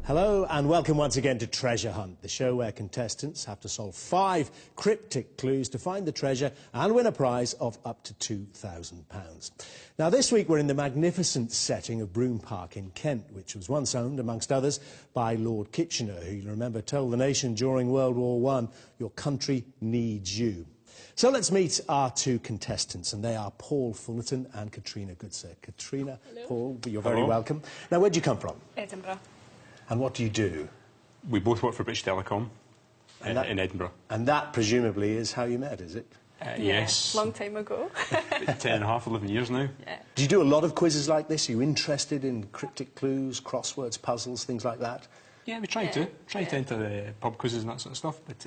Hello and welcome once again to Treasure Hunt, the show where contestants have to solve 5 cryptic clues to find the treasure and win a prize of up to £2,000. Now this week we're in the magnificent setting of Broome Park in Kent, which was once owned, amongst others, by Lord Kitchener, who, you remember, told the nation during World War I, your country needs you. So let's meet our 2 contestants, and they are Paul Fullerton and Katrina Goodser. Katrina, hello. Paul, you're very welcome. Now, where do you come from? Edinburgh. And what do you do? We both work for British Telecom in Edinburgh. And that, presumably, is how you met, is it? Yes. Long time ago. 10 and a half, 11 years now. Yeah. Do you do a lot of quizzes like this? Are you interested in cryptic clues, crosswords, puzzles, things like that? Yeah, we try to. Try to enter the pub quizzes and that sort of stuff, but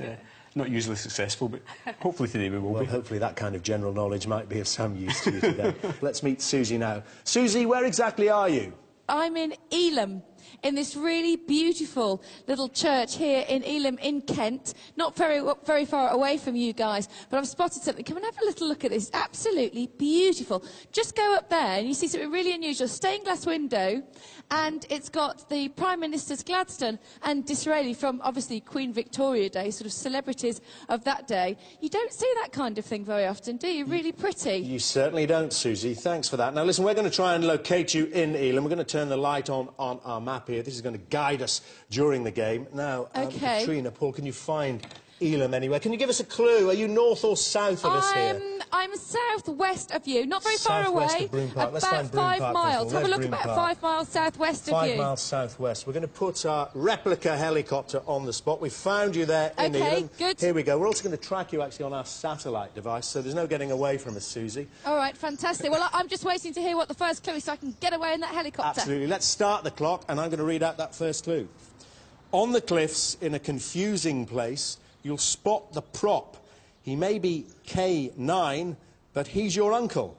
not usually successful, but hopefully today we will be. Well, hopefully that kind of general knowledge might be of some use to you today. Let's meet Susie now. Susie, where exactly are you? I'm in Elam, in this really beautiful little church here in Elam in Kent. Not very far away from you guys, but I've spotted something. Come and have a little look at this. It's absolutely beautiful. Just go up there and you see something really unusual. Stained glass window, and it's got the Prime Ministers Gladstone and Disraeli from, obviously, Queen Victoria Day, sort of celebrities of that day. You don't see that kind of thing very often, do you? Really pretty. You certainly don't, Susie. Thanks for that. Now, listen, we're going to try and locate you in Elam. We're going to turn the light on our map here. This is going to guide us during the game. Now, Katrina, Paul, can you find Elam anywhere? Can you give us a clue? Are you north or south of us here? I'm south-west of you, not very far away. Of Broome Park. Let's about find Broome 5 miles. Have a look, Broome about Park? 5 miles south-west of you. 5 miles south-west. We're going to put our replica helicopter on the spot. We found you there in Elam. Good. Here we go. We're also going to track you actually on our satellite device, so there's no getting away from us, Susie. All right, fantastic. Well, I'm just waiting to hear what the first clue is so I can get away in that helicopter. Absolutely. Let's start the clock, and I'm going to read out that first clue. On the cliffs, in a confusing place, you'll spot the prop. He may be K9, but he's your uncle.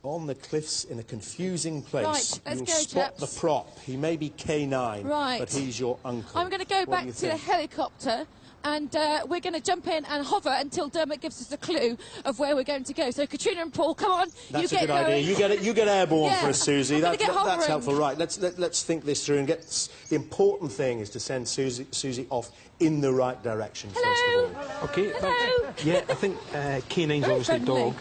On the cliffs, in a confusing place, you'll spot the prop. He may be K9, but he's your uncle. I'm going to go back to the helicopter, and we're going to jump in and hover until Dermot gives us a clue of where we're going to go. So, Katrina and Paul, come on. That's a good idea. You get airborne for us, Susie. That's helpful. Right, let's think this through and get... The important thing is to send Susie off in the right direction, first of all. OK. Hello. Yeah, I think K9's obviously dog.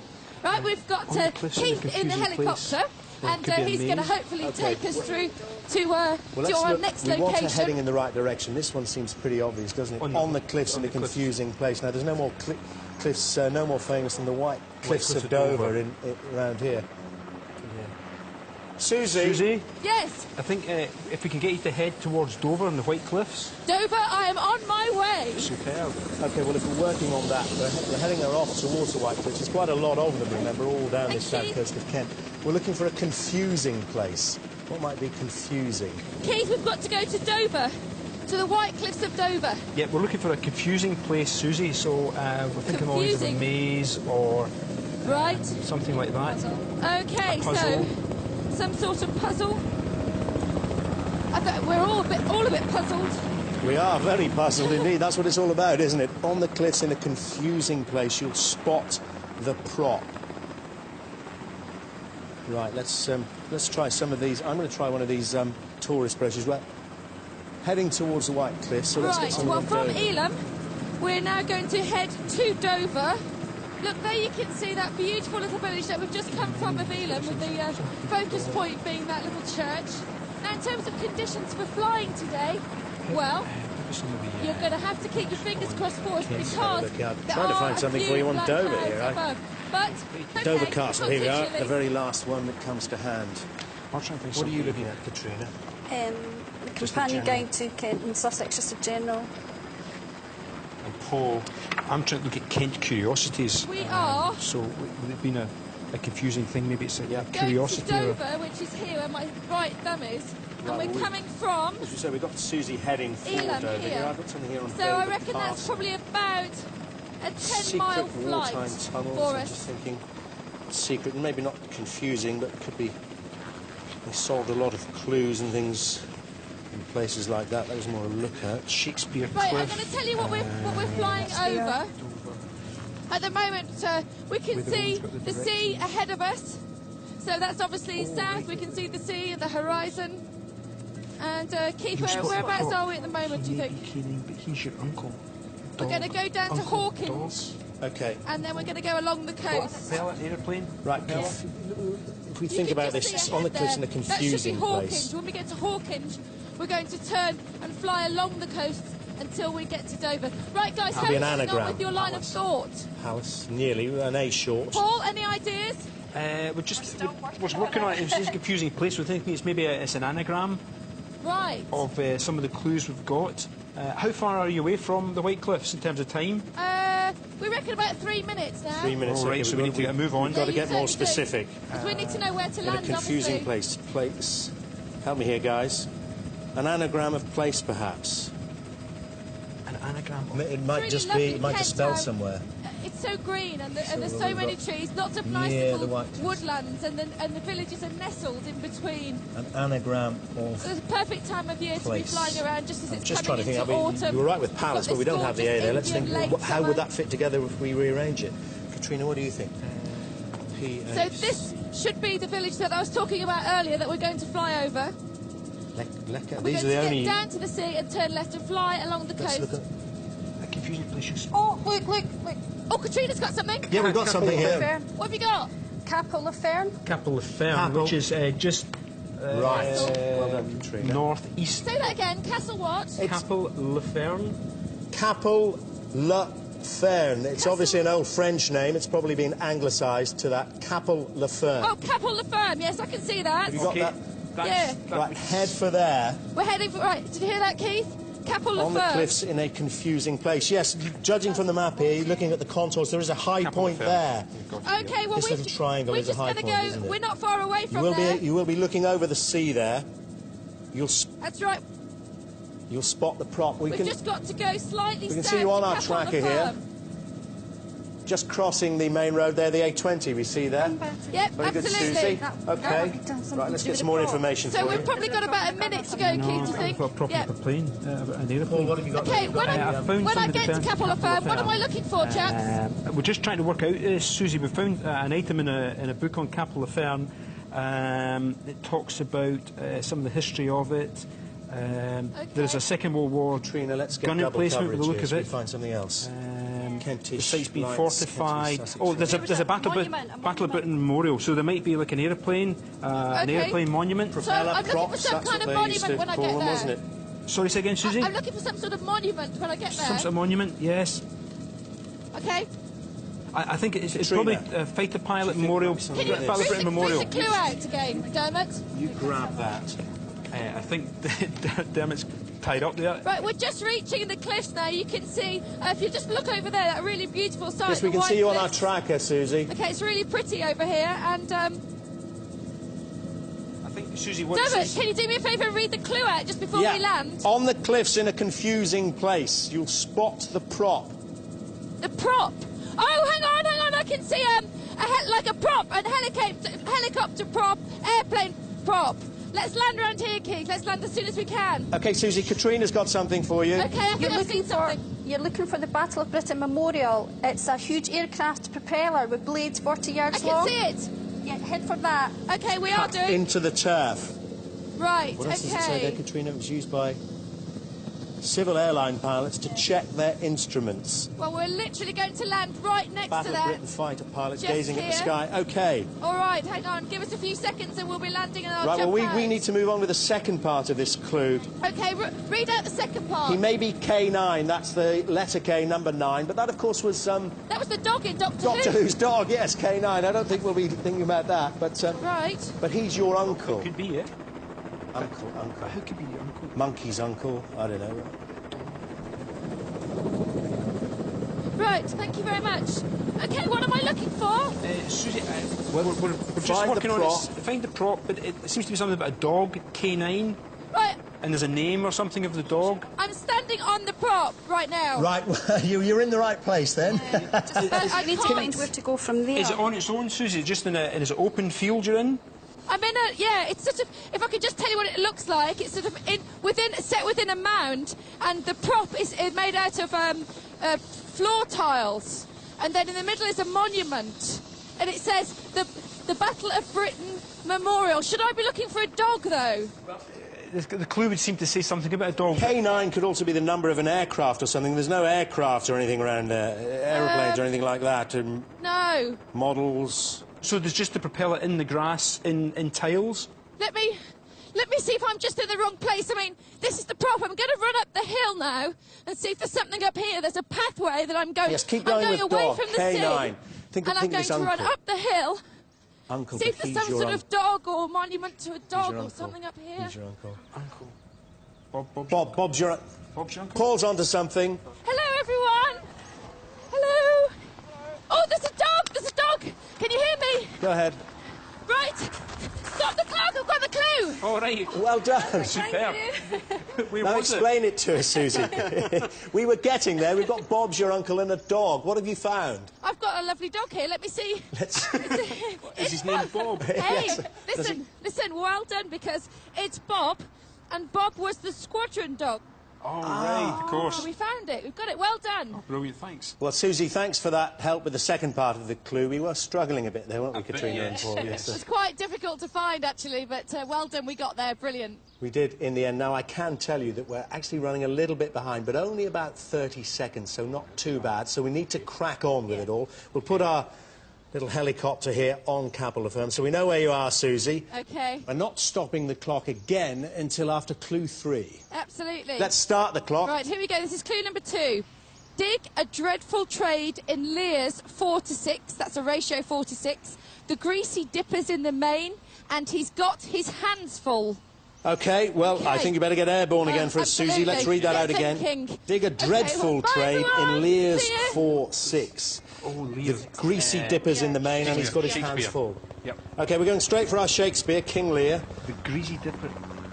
Right, we've got Keith in the helicopter, and he's going to hopefully take us through to our next location. We want her heading in the right direction. This one seems pretty obvious, doesn't it? On the cliffs in a confusing place. Now, there's no more cliffs, no more famous than the White Cliffs of Dover around here. Susie? Yes? I think if we can get you to head towards Dover and the White Cliffs. Dover, I am on my way. Superb. OK, well, if we're working on that, we're heading her off towards the White Cliffs. There's quite a lot of them, remember, all down the south coast of Kent. We're looking for a confusing place. What might be confusing? Keith, we've got to go to Dover, to the White Cliffs of Dover. Yeah, we're looking for a confusing place, Susie, so we're thinking always of a maze or something like that. OK, so some sort of puzzle. I bet we're all a bit puzzled. We are very puzzled indeed. That's what it's all about, isn't it? On the cliffs in a confusing place, you'll spot the prop. Right, let's try some of these. I'm going to try one of these tourist brochures. We're heading towards the White Cliffs, so let's get some well, from Elam, we're now going to head to Dover. Look, there you can see that beautiful little village that we've just come from of Elam, with the focus point being that little church. Now, in terms of conditions for flying today, well, you're going to have to keep your fingers crossed for us because I'm trying to find something for you on Dover here, right? But Dover Castle, here we are, the very last one that comes to hand. What are you looking at, Katrina? The companion guide to Kent and Sussex, just a general. And Paul, I'm trying to look at Kent curiosities. We are. So would it been a confusing thing? Maybe it's a curiosity. Going to Dover, which is here where my right thumb is. And we're coming from... As you say, we've got Susie heading for Dover here. I've got something here on So I reckon that's probably about a 10-mile flight for us. I'm just thinking secret, and maybe not confusing, but it could be... They solved a lot of clues and things in places like that. That was more a look at. Shakespeare Right, Cliff. I'm going to tell you what we're flying over. At the moment, we can see the sea ahead of us. So that's obviously south. We can see the sea and the horizon. And Keith, whereabouts are we at the moment, do you think? Kidding, but he's your uncle. We're going to go down to Hawkins. Okay. And then we're going to go along the coast. Bella, aeroplane. Right, if we think about this, on the cliffs in a confusing that should be Hawkins. place. When we get to Hawkins, we're going to turn and fly along the coast until we get to Dover. Right, guys, how are you getting on with your line of thought? House, nearly, an A short. Paul, any ideas? We're working on it. It's just a confusing place. We're thinking it's maybe it's an anagram Right. of some of the clues we've got. How far are you away from the White Cliffs in terms of time? We reckon about 3 minutes now. 3 minutes. All right, so we need to move on. We've got to Yeah, get you more certainly do. specific. Because we need to know where to In land, a confusing obviously. place. Help me here, guys. An anagram of place, perhaps. An anagram. It might It's just really be, lovely it might just spell Kent town. somewhere. It's so green, and there's Sure, so we've many got trees, lots of nice near the little White Cliffs. woodlands, and the villages are nestled in between. An anagram of... So it's a perfect time of year to be Place. flying around just as I'm it's just trying coming to think. into I mean, autumn. you were right with We've palace, got but we this don't have the A gorgeous there. Let's think, Indian lake how would somewhere. that fit together if we rearrange it? Katrina, what do you think? So this should be the village that I was talking about earlier that we're going to fly over. We're We're These going are the to only... get down to the sea and turn left and fly along the Let's coast. look at... A confusing place. Oh, look. Oh, Katrina's got something. Yeah, we've got something here. Fern. What have you got? Capel of Fern. Capel of Fern, Capel. which is just Right. Well done, Katrina. northeast. Say that again. Castle what? Capel Le Fern. Capel Le Fern. It's Castle- obviously an old French name. It's probably been anglicised to that. Capel Le Fern. Oh, Capel Le Fern. Yes, I can see that. Have you got that? Yeah. Right, head for there. We're heading for... Right, did you hear that, Keith? Capel Le On the Fern. cliffs in a confusing place. Yes, judging from the map here, looking at the contours, there is a high point there. Okay, well, This little triangle we're is a just high gonna point, go... isn't it? We're not far away from there. You will be looking over the sea there. You'll That's right. spot the prop. We've just got to go slightly we can south see you on to our Capel Le tracker here. Fern. Just crossing the main road there, the A20 we see there. Yep, Very good, absolutely. Susie. Okay. Right, let's get some more information So for we've you. probably got about a minute to go, Keith, do you think? For a proper Yep. plane, an aeroplane. Paul, what have you got? Okay, when I found I somebody get to found Capel Le Fern, what am I looking for, chaps? We're just trying to work out, Susie, we found an item in a book on Capel Le Fern. It talks about some of the history of it. There's a Second World War Katrina, let's get gun double emplacement coverage with the look here of so we it. find something else. Kentish The site's been lights, fortified. Kentish, Sussex. Oh, there's There was a a Battle monument, a of Britain monument. memorial. So there might be like an aeroplane, an Okay. aeroplane monument. So I'm looking for props, some that's kind what of they used to monument when I call get them, there. wasn't it? Sorry, say again, Susie. I'm looking for some sort of monument when I get there. Some sort of monument, yes. Okay. I think it's Katrina. probably Fighter Pilot think Memorial, maybe some Can you Battle Battle of read Britain the, Memorial. read the clue out again, Dermot? You grab that. I think Dermot's tied up there. Right, we're just reaching the cliffs now. You can see, if you just look over there, that really beautiful sight. Yes, we the can White see you on our Cliffs. tracker, Susie. Okay, it's really pretty over here. And I think Susie, what Dermot, is can you do me a favour and read the clue out just before we land? On the cliffs in a confusing place, you'll spot the prop. The prop. Oh, hang on. I can see like a prop, a helicopter prop, airplane prop. Let's land around here, Keith. Let's land as soon as we can. Okay, Susie, Katrina's got something for you. Okay, I think I've seen something. You're looking for the Battle of Britain Memorial. It's a huge aircraft propeller with blades 40 I yards can long. see it. Yeah, head for that. Okay, we are Cut doing. into the turf. Right, What else does it say there, okay. Katrina? It was used by civil airline pilots to check their instruments. Well, we're literally going to land right next Battle to of that. Britain fighter pilots Just gazing at the here. sky. Okay. All right, hang on. Give us a few seconds and we'll be landing and I'll Right, well, jump we out. need to move on with the second part of this clue. Okay, read out the second part. He may be K9, that's the letter K, number 9, but that, of course, was That was the dog in Doctor Doctor Who. Who's dog, yes, K9. I don't think we'll be thinking about that, Right. but he's your uncle. Could be it. Uncle. Who could be your uncle? Monkey's uncle, I don't know. Right, thank you very much. Okay, what am I looking for? Susie, Well, we're just find the working on prop. it. Find the prop, but it seems to be something about a dog, K9, Right, and there's a name or something of the dog. I'm standing on the prop right now. Right, well, you're in the right place then. I need to can't- find where to go from there. Is it on its own, Susie? Just in is it open field you're in? I'm in a, yeah, it's sort of, if I could just tell you what it looks like, it's sort of set within a mound, and the prop is made out of floor tiles, and then in the middle is a monument, and it says, the the Battle of Britain Memorial. Should I be looking for a dog, though? The clue would seem to say something about a dog. K9 could also be the number of an aircraft or something. There's no aircraft or anything around aeroplanes or anything like that. No. Models. So there's just the propeller in the grass, in tiles? Let me see if I'm just in the wrong place. I mean, this is the prop. I'm going to run up the hill now and see if there's something up here. There's a pathway that I'm going. Yes, keep going I'm with going away dog. from the K9. sea. Think I'm going to run up the hill. Uncle, see if there's some sort of dog or monument to a dog or something up here. He's your uncle. Uncle. Bob's your uncle. Bob's your uncle? Paul's onto something. Hello, everyone. Hello. Oh, there's a dog. There's a dog. Can you hear me? Go ahead. Right. Stop the clock. I've got the clue. All right. Well done. Superb. Where Now was it? explain it to us, Susie. We were getting there. We've got Bob's your uncle and a dog. What have you found? I've got a lovely dog here. Let me see. Is his name Bob? Hey, Yes. listen, well done, because it's Bob, and Bob was the squadron dog. Oh, right, of course. We found it. We've got it. Well done. Brilliant, thanks. Well, Susie, thanks for that help with the second part of the clue. We were struggling a bit there, weren't we, bit, Katrina yes. and Paul? Yes, It's quite difficult to find, actually, but well done. We got there. Brilliant. we did in the end. Now, I can tell you that we're actually running a little bit behind, but only about 30 seconds, so not too bad. So we need to crack on with it all. We'll put our little helicopter here on Capel Firm, so we know where you are, Susie. OK. We're not stopping the clock again until after clue 3. Absolutely. Let's start the clock. Right, here we go. This is clue number 2. Dig a dreadful trade in Lear's 4 to 6. That's a ratio 4 to 6. The greasy dipper's in the main, and he's got his hands full. OK, well, I think you better get airborne again for us, Susie. Let's read that out again. Thinking. Dig a dreadful Okay, well, bye, trade everyone. in Lear's See you. 4-6. Oh, The Lear's. greasy dipper's in the main, and he's got his hands Shakespeare. full. Yep. OK, we're going straight for our Shakespeare, King Lear. The greasy dipper.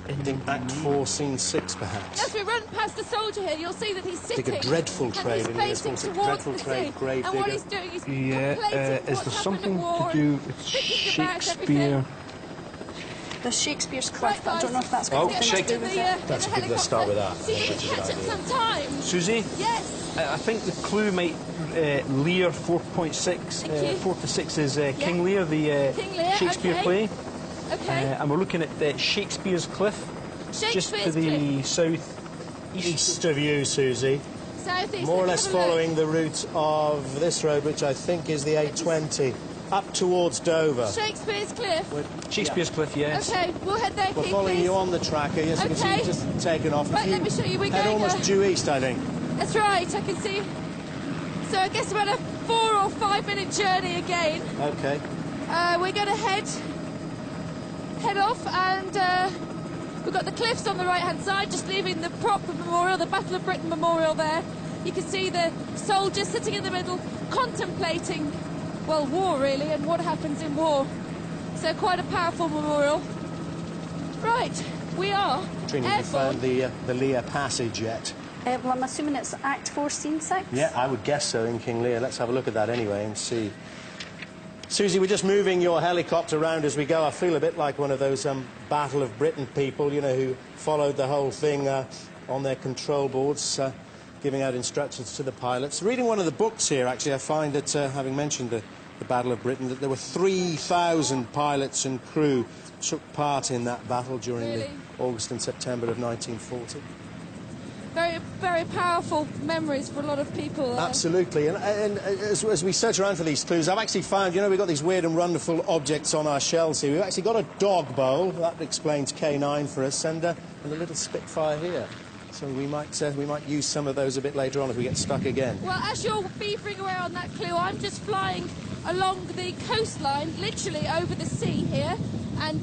I think Act 4, Scene 6, perhaps. As we run past the soldier here, you'll see that he's sitting. Dig a dreadful trade and in he's Lear's facing 4-6. towards Dreadful the trade, sea. grave And what digger. he's doing is Yeah, contemplating is there what's happened something in war to do and with thinking about Shakespeare? everything. The Shakespeare's Right, Cliff, but I don't know if that's got Oh, anything to Shakespeare. do with it. That's a good- let's start with that. See if we That's a can good catch up idea. some time. Susie? Yes. I think the clue might Lear 4.6. Thank you. 4 to 6 is King Lear, the King Lear, Shakespeare okay. play. Okay. And we're looking at Shakespeare's Cliff, just to Shakespeare's the south East of you, Susie. Southeast. More or Let's less have a look. following the route of this road, which I think is the A20, up towards Dover. Shakespeare's Cliff. Shakespeare's Cliff, yes. Okay, we'll head there, We're Keith, following please. you on the tracker. Yes, you can see Okay. you've just taken off. Right, If let me show you. We're head going almost due east, I think. That's right, I can see. So I guess about a 4 or 5 minute journey again. OK. We're going to head off, and we've got the cliffs on the right-hand side, just leaving the prop memorial, the Battle of Britain memorial there. You can see the soldiers sitting in the middle, contemplating, well, war really, and what happens in war. So quite a powerful memorial. Right, we are Trina, have you found airborne. the Lear passage yet? Well, I'm assuming it's Act 4, Scene 6? Yeah, I would guess so in King Lear. Let's have a look at that anyway and see. Susie, we're just moving your helicopter around as we go. I feel a bit like one of those Battle of Britain people, you know, who followed the whole thing on their control boards, giving out instructions to the pilots. Reading one of the books here, actually, I find that, having mentioned the Battle of Britain, that there were 3,000 pilots and crew took part in that battle during Really? the August and September of 1940. Very, very powerful memories for a lot of people. Absolutely, and as we search around for these clues, I've actually found, you know, we've got these weird and wonderful objects on our shelves here. We've actually got a dog bowl, that explains K9 for us, and a little Spitfire here. So we might use some of those a bit later on if we get stuck again. Well, as you're beavering away on that clue, I'm just flying along the coastline, literally over the sea here, and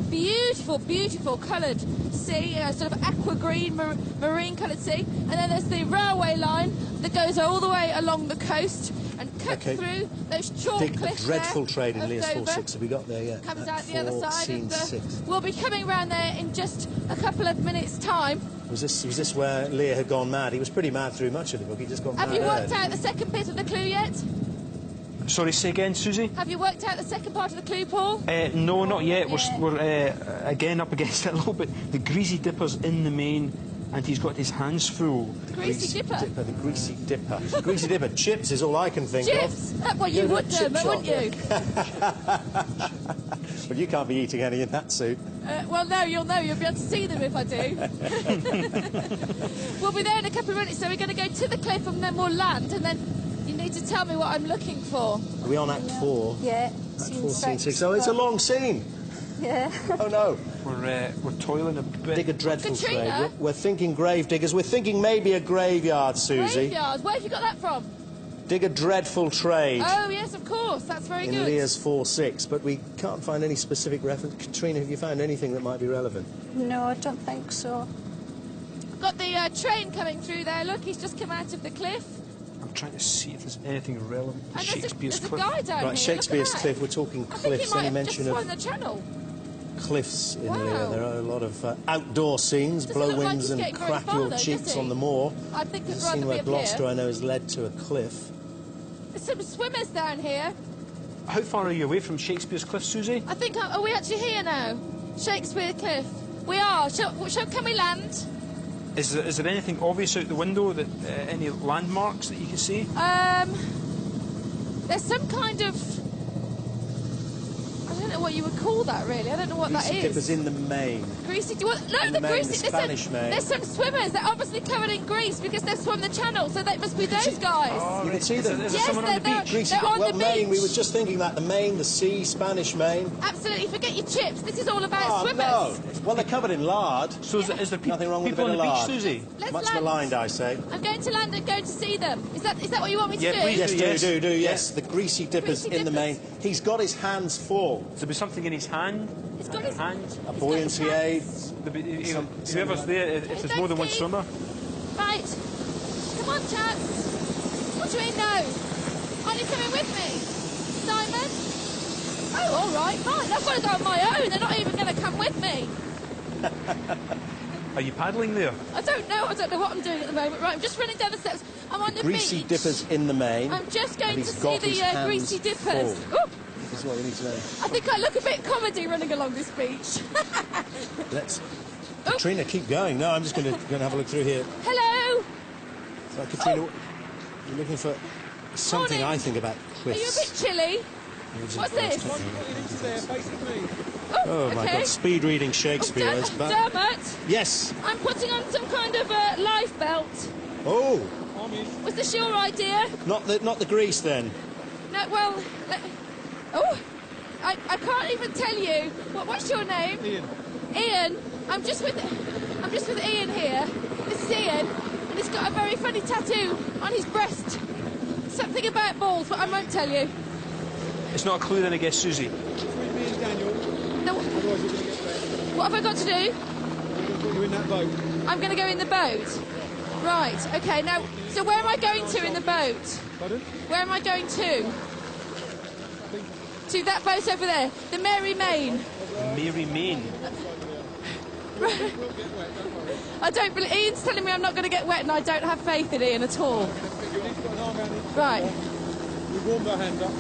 beautiful, beautiful coloured sea, sort of aqua green, marine coloured sea, and then there's the railway line that goes all the way along the coast and cuts through those chalk Dig cliffs a dreadful there trade in of Lear's Dover. 4-6. Have we got there yet? Comes At out the other 4, side, Scene and 6. we'll be coming round there in just a couple of minutes' time. Was this where Lear had gone mad? He was pretty mad through much of the book. He just got mad. Have you worked out the second bit of the clue yet? Sorry, say again, Susie? Have you worked out the second part of the clue, Paul? No, not yet. Yeah. We're again up against it a little bit. The greasy dipper's in the main, and he's got his hands full. The greasy dipper. The greasy dipper. Greasy dipper. Chips is all I can think Chips! of. Well, you Yeah, would chip do, shop, wouldn't you? But you can't be eating any in that suit. Well, no, you'll know. You'll be able to see them if I do. We'll be there in a couple of minutes, so we're going to go to the cliff and then we'll land, and then you need to tell me what I'm looking for. Are we on Act 4? Yeah. Act 4, Scene 6. Oh, it's a long scene. Yeah. Oh, no. We're toiling a bit. Dig a dreadful Katrina? trade. We're thinking grave diggers. We're thinking maybe a graveyard, Susie. Graveyard. Where have you got that from? Dig a dreadful trade. Oh, yes, of course. That's very In good. Lear's 4-6, but we can't find any specific reference. Katrina, have you found anything that might be relevant? No, I don't think so. Got the train coming through there. Look, he's just come out of the cliff. I'm trying to see if there's anything relevant to And Shakespeare's there's a cliff. guy down here. Right, Shakespeare's Look at cliff. that. We're talking I think cliffs. he might Any have just mention of flown the channel. cliffs in Wow. Lear? There are a lot of outdoor scenes, Doesn't blow look like winds he's and getting very crack far, your though, cheeks does he? on the moor. I think There's it's a rather scene be where up Gloucester, here. I know, has led to a cliff. There's some swimmers down here. How far are you away from Shakespeare's cliff, Susie? I think, are we actually here now? Shakespeare Cliff. We are. Can we land? Is there anything obvious out the window, that any landmarks that you can see? There's some kind of... I don't know what you would call that, really. I don't know what that Greasy is. dippers in the main. Greasy... No, In the the main, greasy... the Spanish main. There's some swimmers. They're obviously covered in grease because they've swum the channel, so that must be those guys. You can see them. Is there Yes, someone on the they're- beach? Greasy they're on well, the main. We beach. were just thinking that. The main, the sea, Spanish main. Absolutely. Forget your chips. This is all about Oh, swimmers. no. Well, they're covered in lard. So is there Nothing wrong with a people bit on of the beach, lard. Susie? Let's Much land. maligned, I say. I'm going to land and going to see them. Is that what you want me to Yeah, do? please. Yes, Yes. do, yes. The greasy dippers Greasy in the main. dippers. He's got his hands full. There'll be something in his hand. He's got his hand. A he's got his buoyancy aid. hands. Whoever's there, if there's more than one Steve. swimmer. Right. Come on, chaps. What do you mean, no? Aren't you coming with me? Simon? Oh, all right, fine. I've got to go on my own. They're not even going to come with me. Are you paddling there? I don't know. I don't know what I'm doing at the moment. Right, I'm just running down the steps. I'm on the Greasy beach. dippers in the main. I'm just going And to he's see got his the hands greasy dippers. full. Ooh, This is what we need to know. I think I look a bit comedy running along this beach. Let's. Oh. Katrina, keep going. No, I'm just going to have a look through here. Hello. So, Katrina, you're looking for something Morning. I think about Are you a cliffs. bit chilly? What's this? Oh my Okay. God! Speed reading Shakespeare. It's bad. Dermot, Yes. I'm putting on some kind of life belt. Oh, Was this your idea? not the grease then. No, well, oh, I can't even tell you. What's your name? Ian. Ian. I'm just with Ian here. This is Ian, and he's got a very funny tattoo on his breast. Something about balls, but I won't tell you. It's not a clue then, I guess, Susie. With me and Daniel, No, otherwise you're going to get wet. what have I got to do? We're going to put you in that boat. I'm going to go in the boat. Right. Okay. Now, so where am I going to in the boat? Pardon? Where am I going to? To that boat over there, the Mary Main. Mary Main. I don't believe Ian's telling me I'm not going to get wet, and I don't have faith in Ian at all. You'll need to put an arm around it. Right. We've warmed our hands up.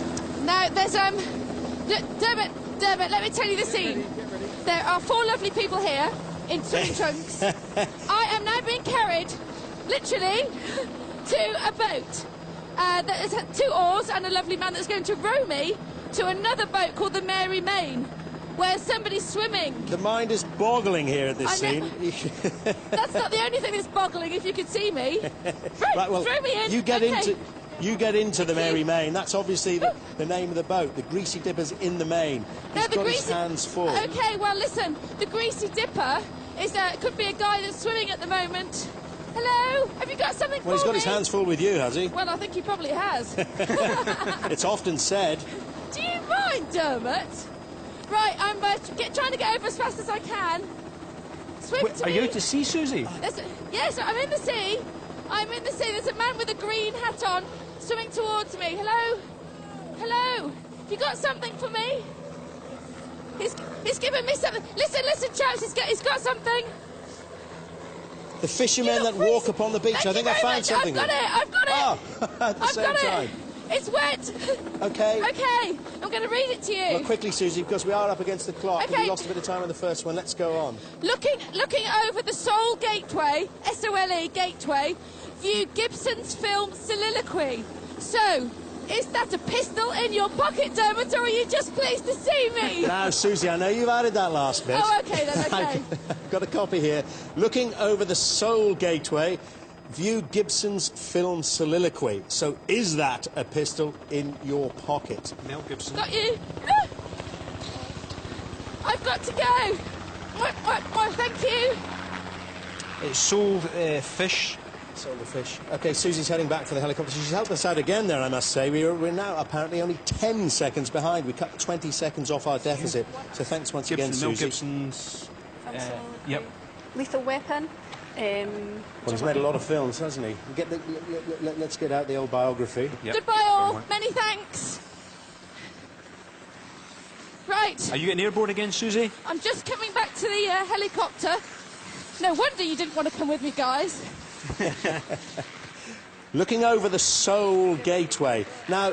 Now there's Dermot. Let me tell you the scene. There are 4 lovely people here in swimming trunks. I am now being carried, literally, to a boat. There's 2 oars and a lovely man that's going to row me to another boat called the Mary Main, where somebody's swimming. The mind is boggling here at this I know. scene. That's not the only thing that's boggling, if you could see me. Right, well, throw me in. you get Okay. into the Thank Mary you. Main. That's obviously the name of the boat. The Greasy Dippers in the Main. He's got his hands full. Okay, well, listen. The Greasy Dipper is could be a guy that's swimming at the moment. Hello. Have you got something Well, he's for got me? his hands full with you, has he? Well, I think he probably has. It's often said. Do you mind, Dermot? Right, I'm trying to get over as fast as I can. Swim Wait, to are me. you out to sea, Susie? Yes, I'm in the sea. I'm in the sea. There's a man with a green hat on swimming towards me. Hello? Hello? Have you got something for me? He's given me something. Listen, chaps. He's got something. The fishermen You that look walk freezing. upon the beach. Thank I you think I very found much. something. I've got it. Oh, at the I've same got time. it. It's wet. Okay. Okay, I'm going to read it to you. Well, quickly, Susie, because we are up against the clock. Okay. We lost a bit of time on the first one. Let's go on. Looking over the Seoul Gateway, S08e Gateway, view Gibson's film Soliloquy. So, Is that a pistol in your pocket, Dermot, or are you just pleased to see me? Now, Susie, I know you've added that last bit. Oh, okay then, okay. I've got a copy here. Looking over the Soul Gateway, view Gibson's film soliloquy. So is that a pistol in your pocket? Mel Gibson. Got you. Ah! I've got to go. Thank you. It sold fish. Sold the fish. OK, Susie's heading back for the helicopter. She's helped us out again there, I must say. We're now apparently only 10 seconds behind. We cut 20 seconds off our deficit. So thanks once again, Mel Susie. Gibson's. Yep. Lethal Weapon. Well, he's made a lot of films, hasn't he? Let's get out the old biography. Yep. Goodbye all. Many thanks. Right. Are you getting airborne again, Susie? I'm just coming back to the helicopter. No wonder you didn't want to come with me, guys. Looking over the Soul Gateway. Now,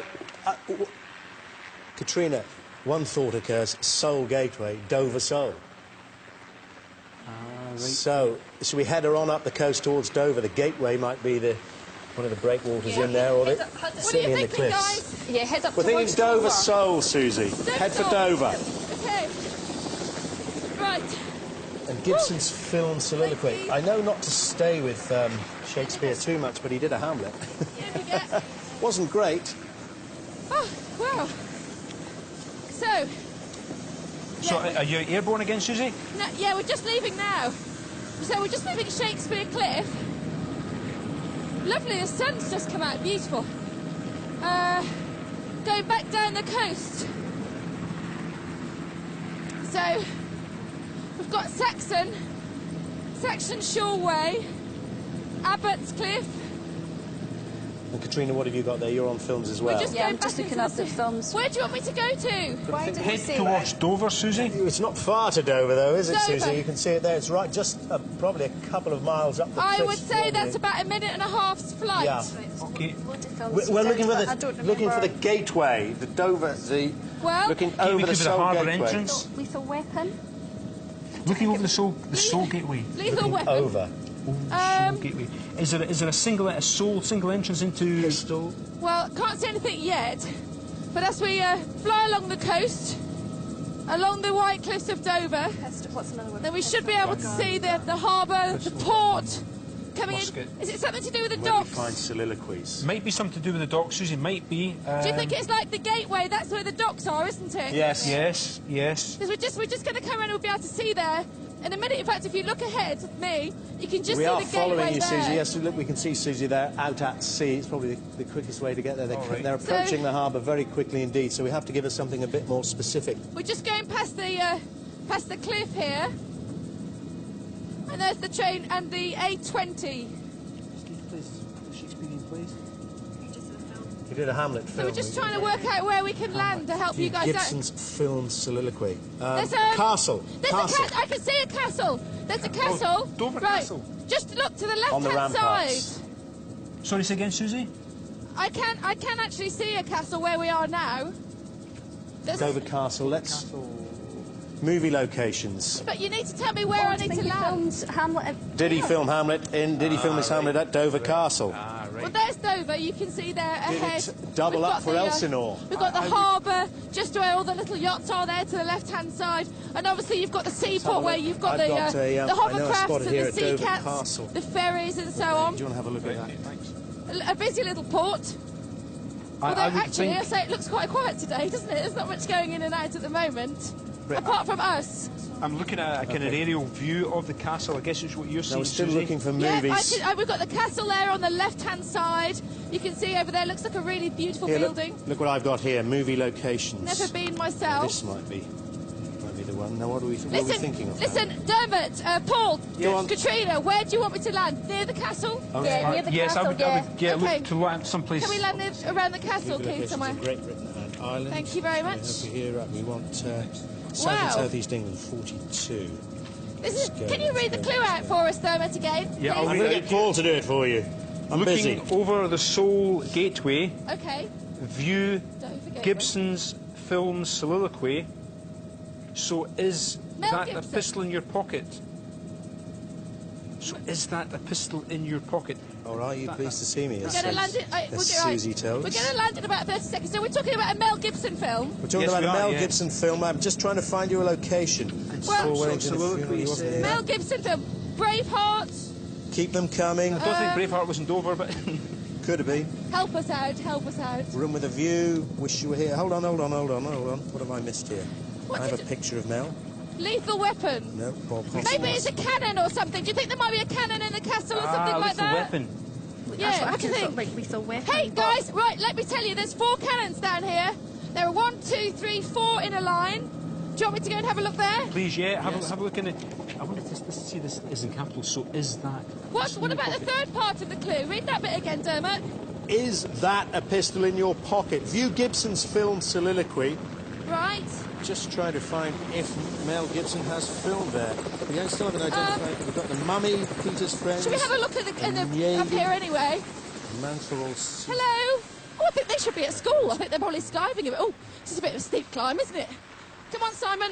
Katrina, one thought occurs, Soul Gateway, Dover Soul. Right. So, should we head her on up the coast towards Dover? The gateway might be one of the breakwaters in there, or sitting in the cliffs. Guys? Yeah, head up We're thinking towards Dover Soul, Susie. Head for Dover. Okay. Right. And Gibson's film soliloquy. I know not to stay with Shakespeare too much, but he did a Hamlet. Here we go. Wasn't great. Oh, wow. So, are you airborne again, Susie? No, yeah, we're just leaving now. So we're just leaving Shakespeare Cliff. Lovely, the sun's just come out, beautiful. Going back down the coast. So we've got Saxon Shore Way, Abbott's Cliff. And Katrina, what have you got there? You're on films as well. We're just Yeah, going I'm back just looking into up the films. Where do you want me to go to? Why did we Head say towards Dover, Susie. It's not far to Dover, though, is it, Dover. Susie? You can see it there. It's right, just probably a couple of miles up the I cliffs would say from that's you. about a minute and a half's flight. Yeah. Okay. We're looking for I don't looking for the remember. gateway, the Dover, Well, looking Gateway over the to the Soul harbour Gateway. entrance. Lethal Weapon. Looking over the Soul Gateway. Lethal Looking Weapon. over. Soul Gateway. Is there a single entrance into? Pistol. Well, can't see anything yet, but as we fly along the coast, along the white cliffs of Dover, What's another one? then we should be able to see the harbour, the port coming Musket. in. Is it something to do with the Where we docks? find soliloquies. Might be something to do with the docks, Susie. Might be. Do you think it's like the gateway? That's where the docks are, isn't it? Yes. Yes. Yes. Because we're just going to come around and we'll be able to see there in a minute. In fact, if you look ahead of me, you can just We see are the gateway following you, there. Susie. Yes, look, we can see Susie there out at sea. It's probably the quickest way to get there. right. They're approaching the harbour very quickly indeed, so we have to give us something a bit more specific. We're just going past the cliff here, and there's the train and the A20. We did a Hamlet So film. we're just trying to work out where we can land to help you guys Gibson's film soliloquy. There's Castle. There's Castle. I can see a castle. There's a castle. Dover right. Castle. Just look to the On the left-hand ramparts. side. Sorry, say again, Susie. I can actually see a castle where we are now. There's- Dover Castle. Let's... Movie locations. But you need to tell me where I need to land. Hamlet. Did he film Hamlet? Did he film his Hamlet at Dover Castle? Well, there's Dover. You can see there ahead. it double We've up got for the, Elsinore? We've got the harbour, just where all the little yachts are there to the left-hand side, and obviously you've got the seaport where you've got I've the got a, I know I hovercrafts spotted and here the at sea Dover cats, Castle. the ferries and so on. Do you want to have a look at that? A busy little port. Although actually, I say it looks quite quiet today, doesn't it? There's not much going in and out at the moment, apart from us. I'm looking at a kind of aerial view of the castle. I guess it's what you're Now seeing, we're still Susie. looking for Yeah, movies. we've got the castle there on the left-hand side. You can see over there, looks like a really beautiful Here, look, building. look what I've got here. Movie locations. Never been myself. This might be the one. Now what are we thinking of? Listen, Dermot, Paul, Go on. Katrina, where do you want me to land? Near the castle? Yeah, near the Yes, castle, I would Okay. look to land someplace. Can we land around the castle, Movie please, locations somewhere? in Great Britain and Ireland. Thank you very much. Over here, we want South Wow. and South East England, 42. Can you read the clue out for us, Dermot, again? Yeah, I'll please? I'm going to get Paul to do it for you. I'm Looking busy. over the Soul Gateway, Okay. view Don't forget. Gibson's film soliloquy. So is Mel that Gibson. a pistol in your pocket? So is that a pistol in your pocket? Or are you pleased to see me? We're going to land it. Susie tells. We're going to land in about 30 seconds. So we're talking about a Mel Gibson film. We're talking about a Mel Gibson film. I'm just trying to find you a location. Mel Gibson film. Braveheart. Keep them coming. I don't think Braveheart wasn't over, but... Could have been. Help us out, help us out. Room with a view. Wish you were here. Hold on. What have I missed here? I have a picture of Mel. Lethal Weapon. No, Bob Hoskins. Maybe it's a cannon or something. Do you think there might be a cannon in the castle or something like that? Weapon. Yeah, what do you think? Like lethal weapon. Hey, guys, right, let me tell you, there's 4 cannons down here. There are 1, 2, 3, 4 in a line. Do you want me to go and have a look there? Please, yeah, have a look in it. I wanted to see this is in capital, so is that... What about the third part of the clue? Read that bit again, Dermot. Is that a pistol in your pocket? View Gibson's film soliloquy. Right. Just trying to find if Mel Gibson has filmed there. We still haven't identified. We've got the Mummy, Peter's Friends. Should we have a look at up here anyway? Mansell's. Hello. Oh, I think they should be at school. I think they're probably skiving a bit. Oh, this is a bit of a steep climb, isn't it? Come on, Simon.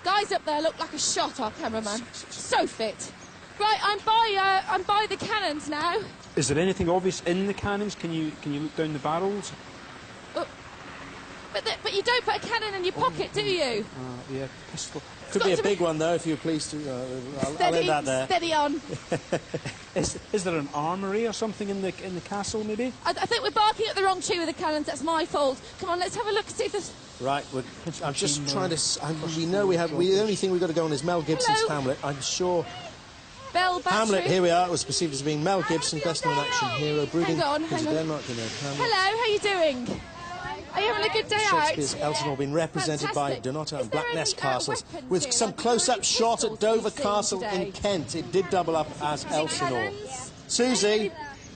Guys up there look like a shot, our cameraman. So fit. Right, I'm by the cannons now. Is there anything obvious in the cannons? Can you look down the barrels? But you don't put a cannon in your pocket, do you? Yeah, pistol. Could be a big one, though, if you're pleased to... I'll end that there. Steady on. Is there an armoury or something in the castle, maybe? I think we're barking at the wrong tree with the cannons. That's my fault. Come on, let's have a look and see if there's... Right, I'm just trying to... we know we have... the only thing we've got to go on is Mel Gibson's Hamlet. I'm sure... Bell battery. Hamlet, here we are. It was perceived as being Mel Gibson, best known action hero, brooding... Hang on. Denmark, Hello, how you doing? Are you having a good day out? Shakespeare's Elsinore been represented by Donato and Blackness castles, with here, some like close-up shot at Dover Castle today? in Kent. It did double up as Elsinore. Susie,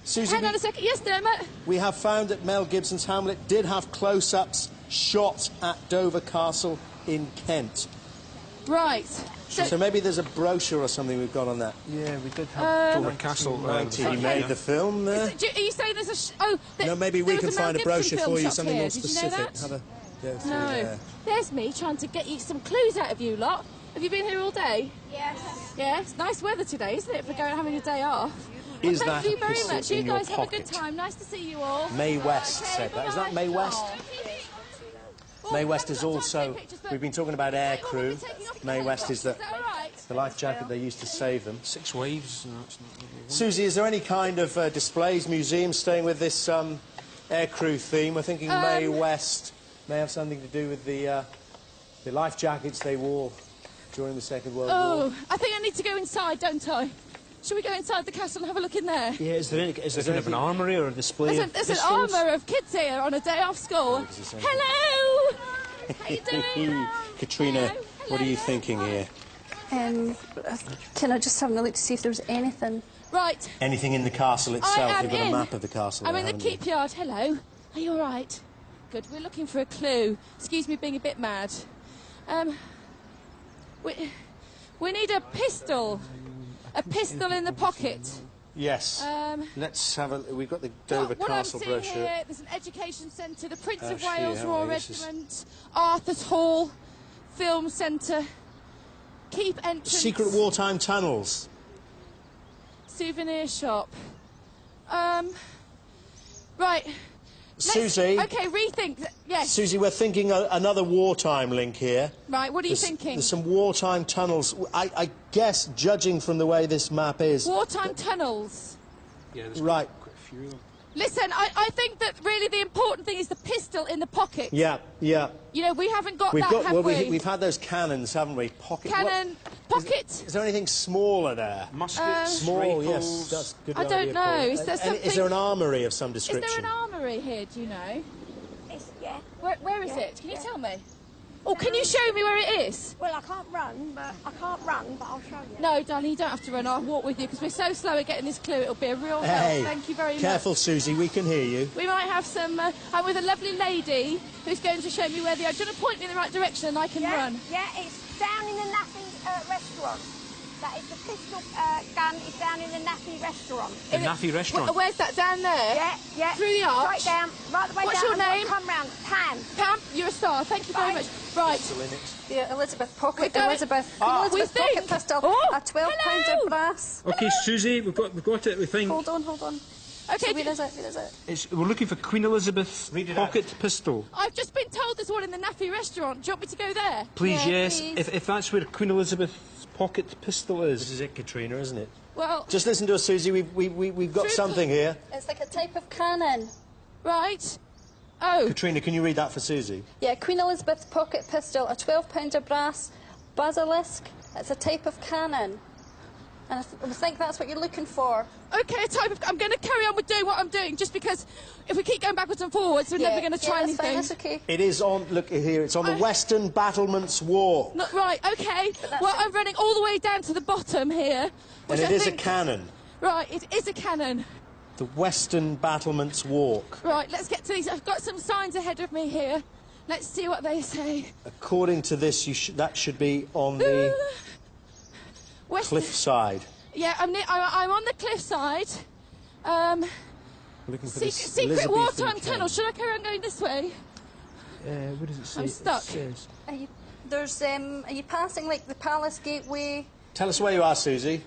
Hang on a second. Yes, Dermot? we have found that Mel Gibson's Hamlet did have close-ups shot at Dover Castle in Kent. Right. So maybe there's a brochure or something we've got on that. Yeah, we did have Dover Castle. He made the film there. Are you saying there's a... No, maybe we can find a brochure for you, something more specific. Did you know that? Have a go through No. there. There's me trying to get you some clues out of you lot. Have you been here all day? Yes. Yeah, it's nice weather today, isn't it, for going having a day off? Is Well, that thank you a very pistol much. in You your guys have a good pocket? time. Nice to see you all. May West said that. Is that May West? May West is also... We've been talking about air crew. May West is the life jacket they used to save them. 6 Wives. No, it's not really one. Susie, is there any kind of displays, museums staying with this air crew theme? We're thinking May West may have something to do with the life jackets they wore during the Second World War. Oh, I think I need to go inside, don't I? Shall we go inside the castle and have a look in there? Yeah, is there kind of an armoury or a display of There's an pistols? armour of kids here on a day off school. Hello! How you doing? Katrina, Hello. what are you thinking here? Can I just have a look to see if there's anything? Right, Anything in the castle itself? am You've got a in. map of the castle. I'm there, in the haven't you? keep yard. Hello. Are you all right? Good. We're looking for a clue. Excuse me being a bit mad. We need a pistol. A pistol in the pocket. Yes. Let's have a... We've got the Dover what Castle I'm seeing brochure. here, there's an education centre, the Prince of Actually, Wales yeah, Royal this is- Regiment, Arthur's Hall, Film Centre, Keep Entrance, Secret wartime tunnels. Souvenir shop. Right. Susie. Okay, rethink. Yes. Susie, we're thinking another wartime link here. Right, what are you thinking? There's some wartime tunnels. I guess, judging from the way this map is... Wartime tunnels. Yeah, there's Right. quite a few of them. Listen, I think that really the important thing is the pistol in the pocket. Yeah, yeah. You know, we haven't got We've that, got... have Well, we? we've had those cannons, haven't we? Pocket... Cannon, pocket. Is there anything smaller there? Muskets, Small, rifles. yes. That's a good I idea, don't know. Paul. Is there Is something- there an armoury of some Is description? there an armoury here, do you know? Yeah. Where is it? Can you tell me? Oh, can you show me where it is? Well, I can't run, but I'll show you. No, darling, you don't have to run. I'll walk with you because we're so slow at getting this clue. It'll be a real help. Hey, Thank you very careful, much. Susie. We can hear you. We might have some... I'm with a lovely lady who's going to show me where they are. Do you want to point me in the right direction and I can run? Yeah, it's down in the Nothing restaurant. That is the pistol gun. It's down in the Naffy restaurant. The Naffy restaurant. Where's that, down there? Yeah, yeah. Through the arch? Right down, right the way What's down. your name? Come round. Pam. Pam, you're a star. Thank you very Bye. much. Right. The Elizabeth pocket, We're going- Elizabeth we pocket think. pistol, Oh, a 12 pounder hello. brass. Okay, Susie, we've got it. We think Hold on. Okay, So where is it? we're looking for Queen Elizabeth's Read it pocket pistol. I've just been told there's one in the Naffy restaurant. Do you want me to go there? Please, Yeah, yes. please. If that's where Queen Elizabeth's pocket pistol This is. is it, Katrina, isn't it? Well, Just listen to us, Susie. We've got Through- something here. It's like a type of cannon. right. Oh, Katrina, can you read that for Susie? Yeah, Queen Elizabeth's pocket pistol, a 12 pounder brass basilisk. It's a type of cannon. And I think that's what you're looking for. okay, I'm going to carry on with doing what I'm doing, just because if we keep going backwards and forwards, we're never going to try that's fine, anything. that's okay. It is on, look here, it's on the Western Battlements Walk. Not right, okay. Well, I'm running all the way down to the bottom here. And which it I is a think- cannon. Right, it is a cannon. The Western Battlements Walk. Right, let's get to these. I've got some signs ahead of me here. Let's see what they say. According to this, that should be on the West- cliffside. Yeah, I'm on the cliffside. Looking for this Secret Elizabethan wartime cannon. tunnel. Should I carry on going this way? What does it say? I'm stuck. It says, Are you passing like the Palace Gateway? Tell us where you are, Susie.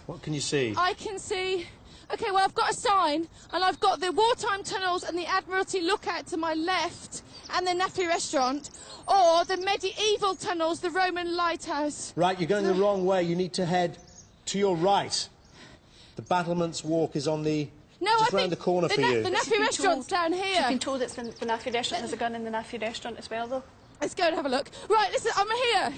What can you see? I can see. Okay, well, I've got a sign, and I've got the wartime tunnels and the Admiralty lookout to my left, and the Naffy restaurant, or the medieval tunnels, the Roman lighthouse. Right, you're going the wrong way. You need to head to your right. The Battlements Walk is on the... No, just I round think the corner for you. The Naffy restaurant's down She's here. been told it's the Naffy restaurant. There's a gun in the Naffy restaurant as well, though. Let's go and have a look. Right, listen, I'm here.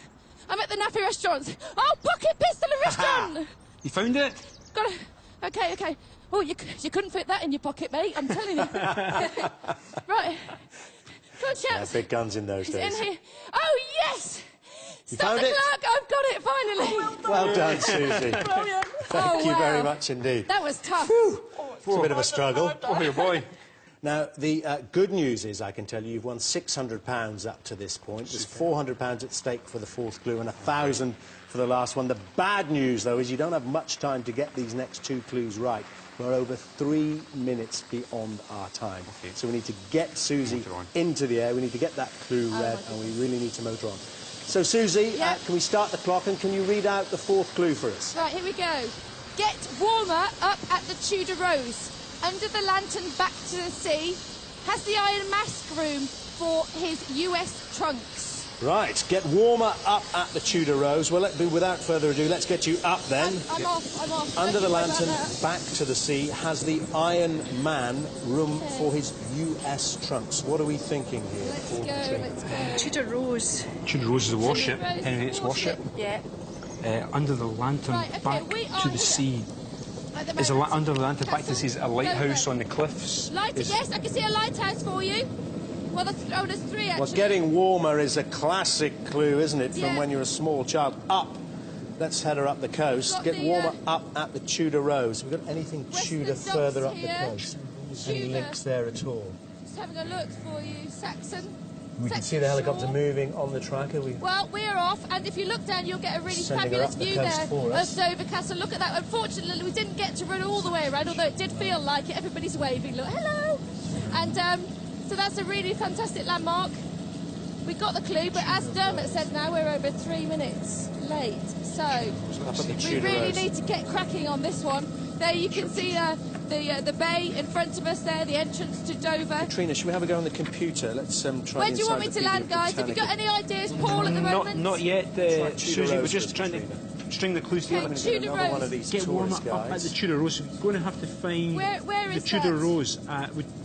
I'm at the Naffy restaurant. Oh, pocket pistol and restaurant. you found it? Got it. Okay. Oh, you couldn't fit that in your pocket, mate. I'm telling you. Right. Good Yeah, chaps. big guns in those It's days. in here. Oh, yes. Stop found the it? clock. I've got it finally. Well done, Susie. Brilliant. Thank you very much indeed. That was tough. It's a bit of a struggle. Oh, your boy. Now, the good news is, I can tell you, you've won £600 up to this point. There's £400 at stake for the fourth clue and £1,000 for the last one. The bad news, though, is you don't have much time to get these next two clues right. We're over 3 minutes beyond our time. Okay. So we need to get Susie Motor on. into the air. We need to get that clue read, and we really need to motor on. So, Susie, Yeah. can we start the clock, and can you read out the fourth clue for us? Right, here we go. Get warmer up at the Tudor Rose. Under the lantern back to the sea. Has the Iron Mask room for his US trunks. Right, get warmer up at the Tudor Rose. Well, without further ado, let's get you up then. I'm off. Under the Don't you worry lantern, about that. back to the sea, has the Iron Man room for his US trunks. What are we thinking here? Let's Paul go, Katrina? let's go. Tudor Rose. Tudor Rose is a warship. Tudor Rose Henry VIII's warship. Yeah. Under the lantern, Right, okay, back we to are the here. sea. At the Is moment. under the lantern, back to the sea, is a lighthouse Go, on the cliffs. Yes, I can see a lighthouse for you. Well, there's three actually. Well, getting warmer is a classic clue, isn't it, from Yeah. when you're a small child. Up. Let's head her up the coast. Got Get the, warmer up at the Tudor Rose. Have we got anything Western Tudor Docks further up here. the coast? Any Tudor. links there at all? Just having a look for you, Saxon. We can Saxon see the helicopter Shore. moving on the tracker. Well, we're off, and if you look down, you'll get a really Sending her fabulous up the view coast there for of us. Dover Castle. Look at that. Unfortunately, we didn't get to run all the way around, although it did feel like it. Everybody's waving. Look, hello. And so that's a really fantastic landmark. We got the clue, but as Dermot said, now we're over 3 minutes late. So Up at the we Tudor really Rose. need to get cracking on this one. There you can see the bay in front of us there, the entrance to Dover. Katrina, should we have a go on the computer? Let's try Where do you want me to land, guys? Have you got any ideas, Paul, at the moment? Not yet, Tudor Susie. We're Rose just for trying to Katrina. string the clues Okay, together. Tudor Another one Rose. of these Get warmer tourist up at guides. the Tudor Rose. We're going to have to find Where the is Tudor that? Rose.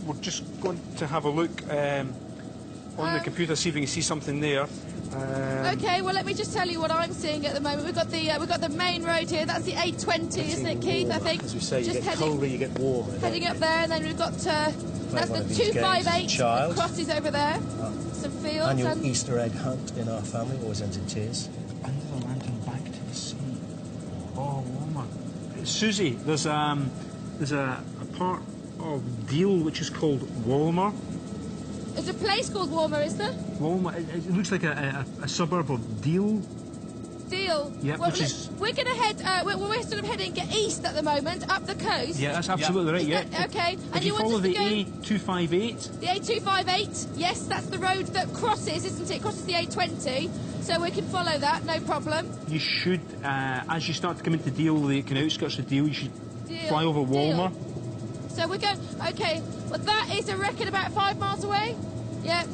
We're just going to have a look on the computer, see if we can see something there. Okay, well let me just tell you what I'm seeing at the moment. We've got the main road here. That's the 820, isn't it, Keith? I think. As we say, you just get colder, you get warmer. don't heading you? up there, and then we've got that's one the of these games as a 258 child. that crosses over there. Some fields Annual and Easter egg hunt in our family always ends in tears. Under the lantern, back to the sea. Oh, warmer. Susie, there's a part of Deal which is called Walmer. there's a place called Warmer, is there? Walmer. It looks like a suburb of Deal. Deal. Yeah, well, which is... We're going to head, we're sort of heading east at the moment, up the coast. Yeah, that's absolutely right, yeah. Okay. If you follow the A258... The A258, yes, that's the road that crosses, isn't it? It crosses the A20, so we can follow that, no problem. You should, as you start to come into Deal, the kind of outskirts of Deal, you should fly over Walmer. So we're going, okay, well that is, I reckon, about 5 miles away. Yeah,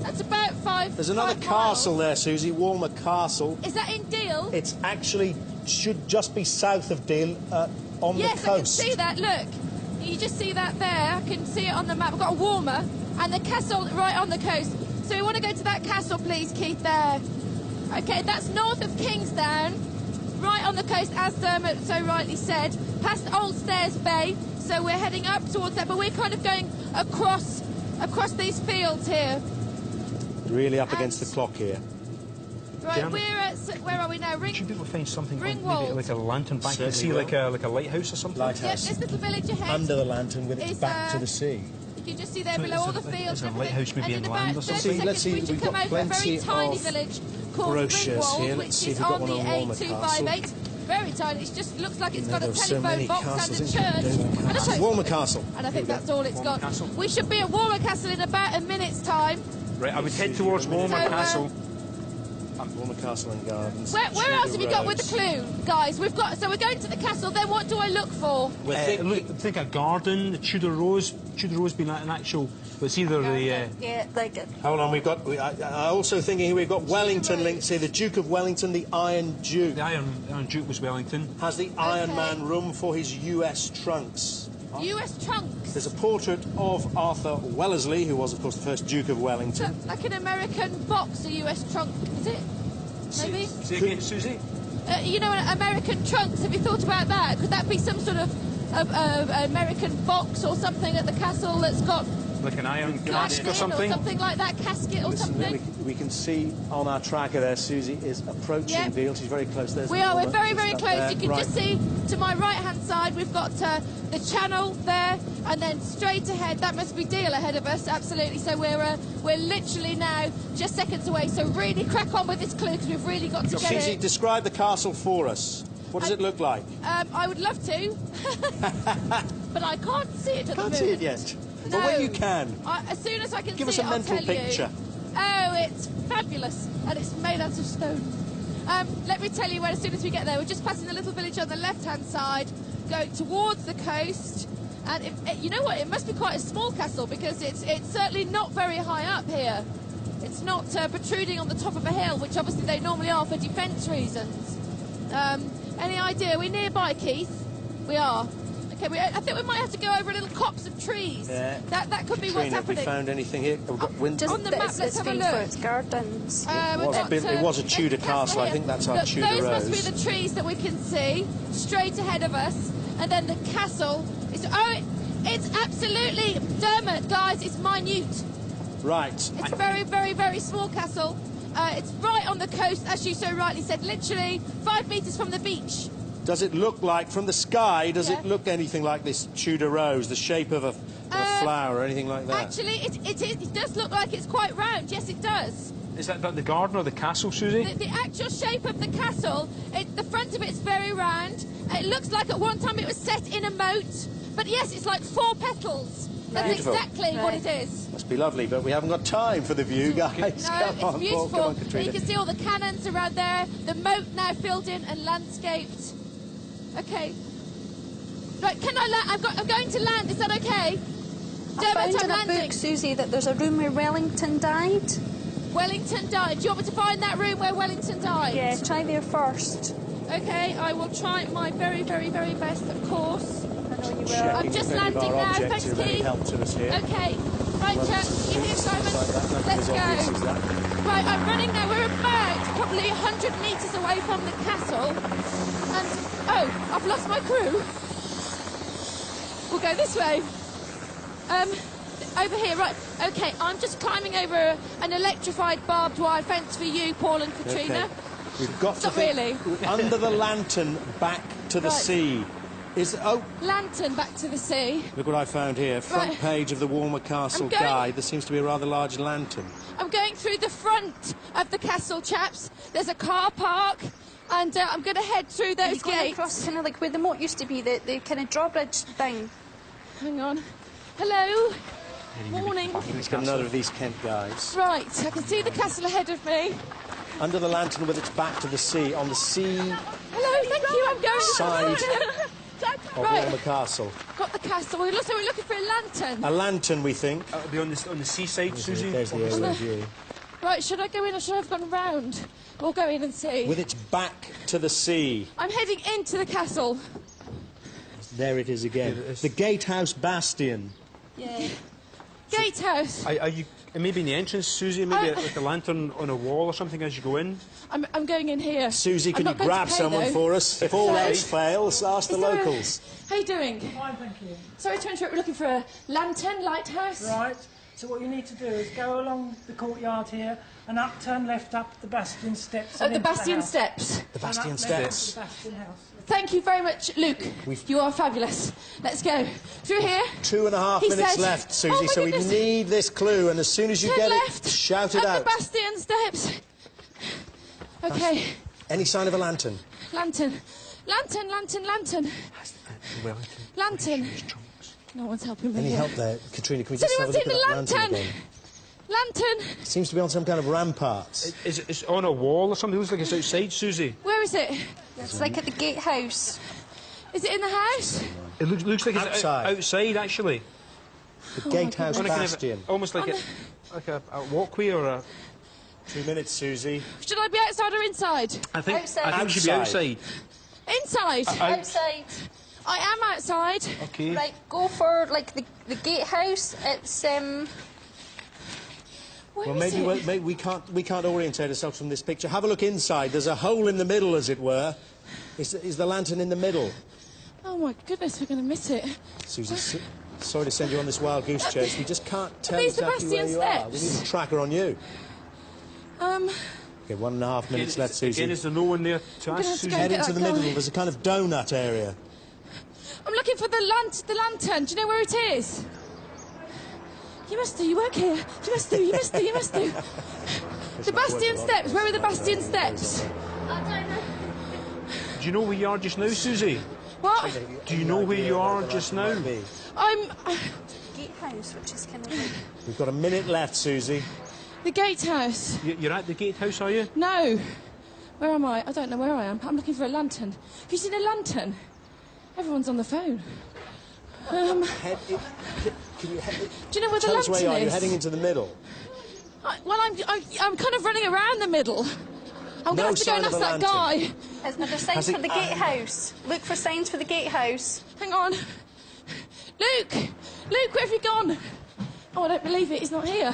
that's about 5 There's another 5 castle miles. there, Susie, Walmer Castle. Is that in Deal? It's actually, should just be south of Deal, on the coast. Yes, I can see that, look. You just see that there, I can see it on the map. We've got a Walmer and the castle right on the coast. So we want to go to that castle, please, Keith, there. Okay, that's north of Kingsdown, right on the coast, as Dermot so rightly said, past Old Stairs Bay. So we're heading up towards that, but we're kind of going across these fields here. Really up against the clock here. Right, we're at, where are we now? You should be able to find something, maybe Ringwald. like a lantern back. You see like a lighthouse or something? Lighthouse. Yep, this little village ahead. Under the lantern with its is, back to the sea. You can just see there So below it's all a- the fields. it's a and lighthouse everything. maybe And in in land about or 30 something. Let's see, seconds we we've should got come over a very plenty tiny of village called brochures Ringwald, here. Let's which see if is we've got on one the on Walmer A258. Very tiny. It just looks like it's got a There were so many telephone box castles, and a isn't church. there? And a post Walmer office. Castle. And I think that's all it's Walmer got. Castle. We should be at Walmer Castle in about a minute's time. Right, I would head towards Walmer So, Castle. Walmer Castle and Gardens. Where else have you got with the clue, guys? We've got. So we're going to the castle. Then what do I look for? Think a garden, the Tudor Rose. Tudor Rose being an actual... But it's either the... Yeah, like it. Hold on, I also thinking here we've got Wellington links here. The Duke of Wellington, the Iron Duke. The Iron Duke was Wellington. Has the Iron Man room for his US trunks. US trunks. There's a portrait of Arthur Wellesley, who was, of course, the first Duke of Wellington. So, like an American box, a US trunk, is it? Maybe? Say again, Susie? You know, American trunks, have you thought about that? Could that be some sort of American box or something at the castle that's got Like an iron glass cask or something? or something like that, casket or Listen, something? we can see on our tracker there, Susie is approaching Yep. Deal. She's very close. There's We are, we're Walmer, very, just very up close. there. You can Right. just see to my right-hand side, we've got the channel there, and then straight ahead, that must be Deal ahead of us, absolutely. So we're literally now just seconds away. So really crack on with this clue, because we've really got to get Susie, it. describe the castle for us. What does it look like? I would love to, but I can't see it at the Can't moment. see it yet. No. But when you can, As soon as I can give see us a it, mental I'll tell picture. You. Oh, it's fabulous, and it's made out of stone. Let me tell you where, as soon as we get there, we're just passing the little village on the left-hand side, going towards the coast. And you know what? It must be quite a small castle, because it's certainly not very high up here. It's not protruding on the top of a hill, which obviously they normally are for defence reasons. Any idea? Are we nearby, Keith? We are. Okay, I think we might have to go over a little copse of trees. Yeah. That could be what's Katrina, have we happening. found anything here? We've got wind. Just On the that map, it's let's have a been look. for its gardens. It was a Tudor castle. I think that's our Look, Tudor those Rose. must be the trees that we can see straight ahead of us, and then the castle is. It's absolutely Dermot, guys. It's minute. Right. It's a very, very, very small castle. It's right on the coast, as you so rightly said, literally 5 metres from the beach. Does it look like, from the sky, does Yeah. it look anything like this Tudor Rose, the shape of a flower or anything like that? Actually, it does look like it's quite round. Yes, it does. Is that the garden or the castle, Susie? The actual shape of the castle, the front of it's very round. It looks like at one time it was set in a moat. But yes, it's like 4 petals. That's Beautiful. exactly what it is. Must be lovely, but we haven't got time for the view, guys. No, Come it's on, Paul, beautiful. come on, And Katrina. you can see all the cannons around there. The moat now filled in and landscaped. Okay. Right, can I land? I'm going to land. Is that okay? I Dermot, found I'm in a landing. book, Susie, that there's a room where Wellington died. Wellington died. Do you want me to find that room where Wellington died? Yeah, try there first. Okay, I will try my very, very, very best, of course. I know you will. Checking I'm just if any of landing our now. objects Thanks, are of any Keith. help to us here. Okay. Right, you here, Simon? Let's go. Right, I'm running now. We're about probably 100 metres away from the castle. And, oh, I've lost my crew. We'll go this way. Over here, right. Okay, I'm just climbing over an electrified barbed wire fence for you, Paul and Katrina. Okay. We've got to Not think really. under the lantern back to the Right. sea. Lantern back to the sea. Look what I found here. Front Right. page of the Walmer Castle Guide. There seems to be a rather large lantern. I'm going through the front of the castle, chaps. There's a car park, and I'm going to head through those You're going gates. across kind of like where the moat used to be, the kind of drawbridge thing. Hang on. Hello. Morning. It's got another of these Kent guides. Right, I can see the castle ahead of me. Under the lantern with its back to the sea, on the sea Hello, thank you. I'm going side of Right. Walmer Castle. Got the castle. It looks like we're looking for a lantern. A lantern, we think. It'll be on the seaside, Susie. There's the aerial view. Right, should I go in or should I have gone round? We'll go in and see. With its back to the sea. I'm heading into the castle. There it is again. The Gatehouse Bastion. Yeah. Gatehouse. Are you maybe in the entrance, Susie? Maybe like a lantern on a wall or something as you go in? I'm going in here. Susie, I'm can you not going to grab pay, someone though. for us? If all else fails, ask the Is there a- locals. How you doing? Fine, thank you. Sorry to interrupt. We're looking for a lantern, lighthouse. Right, so what you need to do is go along the courtyard here and up, turn left up the bastion steps. At and the into bastion house. steps. The Turn up Bastion left Steps. to the bastion house. Thank you very much, Luke. You are fabulous. Let's go. Through here. 2.5 He minutes said- left, Oh, Susie, my so we goodness. need this clue, and as soon as you Turn get left. it, shout it Up out. the bastion steps. Okay. Any sign of a lantern? Lantern. Lantern, lantern, lantern. Lantern. No one's helping me Any here. help there? Katrina, can we Has just have a anyone look seen at the that lantern? again? Lantern. It seems to be on some kind of ramparts. Is it on a wall or something? It looks like it's outside, Susie. Where is it? It's like at the gatehouse. Is it in the house? It looks like it's Outside. outside, actually. The Gatehouse On a kind of- Bastion. almost like a walkway or a... 2 minutes, Susie. Should I be outside or inside? I think Outside. we should be outside. Inside. Outside. I am outside. Okay. Right, go for like the gatehouse. It's Where Well, is it? maybe we can't orientate ourselves from this picture. Have a look inside. There's a hole in the middle, as it were. Is the lantern in the middle? Oh my goodness, we're going to miss it. Susie, sorry to send you on this wild goose chase. We just can't tell these the exactly where Bastion you are. We steps? need a tracker on you. Um, Okay, 1.5 minutes left, Susie. Again, is there no one there to gonna ask have to Susie? go Head get into that the middle. guy. There's a kind of donut area. I'm looking for the lantern. Do you know where it is? You must do. You work here. You must do. You must do. You must do. The Bastion steps. Where are the Bastion steps? Do you know where you are just now, Susie? What? Do you know where you are just now? Might be. I'm gatehouse, which is kind of like. We've got a minute left, Susie. the gatehouse. You're at the gatehouse, are you? No. Where am I? I don't know where I am. I'm looking for a lantern. Have you seen a lantern? Everyone's on the phone. Can you Do you know where the tell us lantern where you are? is? You're heading into the middle. I'm kind of running around the middle. I'm No going to have to go sign and of ask a that guy. Are there signs it- for the gatehouse? Look for signs for the gatehouse. Hang on. Luke! Luke, where have you gone? Oh, I don't believe it. He's not here.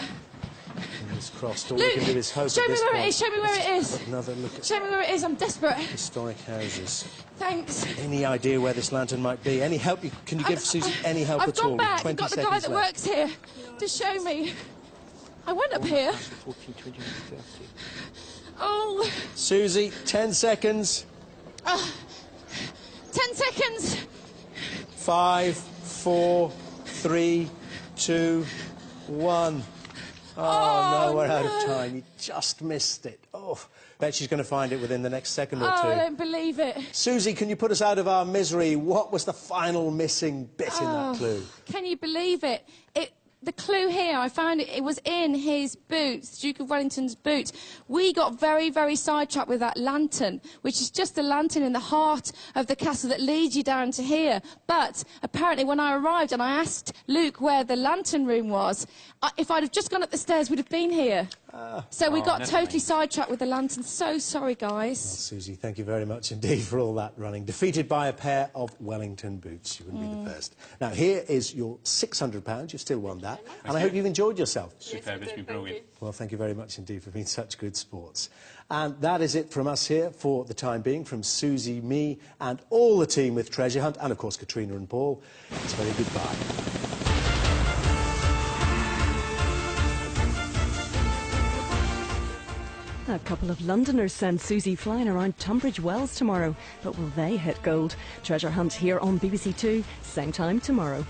Fingers crossed. All Luke, we can do is hope show at me this where point. it is. Show me where it is. Another look at Show me where it is. I'm desperate. historic houses. Thanks. Any idea where this lantern might be? Any help? Can you give Susie any help I've at all? gone back 20 and got the guy seconds that left. works here to show me. I went up here. 14, 20, 30. Oh, Susie, 10 seconds. 10 seconds. 5, 4, 3, 2, 1. Oh, no, we're out of time. You just missed it. Oh, bet she's going to find it within the next second or Oh, two. I don't believe it. Susie, can you put us out of our misery? What was the final missing bit in Oh. that clue? Can you believe it? The clue here, I found it was in his boots, Duke of Wellington's boots. We got very, very sidetracked with that lantern, which is just a lantern in the heart of the castle that leads you down to here. But apparently when I arrived and I asked Luke where the lantern room was, if I'd have just gone up the stairs, we'd have been here. So we got totally sidetracked with the lantern. So sorry, guys. Susie, thank you very much indeed for all that running. Defeated by a pair of Wellington boots. You wouldn't be the first. Now, here is your £600. You've still won that. And I hope you've enjoyed yourself. Superb, it's been brilliant. Well, thank you very much indeed for being such good sports. And that is it from us here for the time being, from Susie, me, and all the team with Treasure Hunt, and of course Katrina and Paul. It's very goodbye. A couple of Londoners send Susie flying around Tunbridge Wells tomorrow, but will they hit gold? Treasure hunt here on BBC Two, same time tomorrow.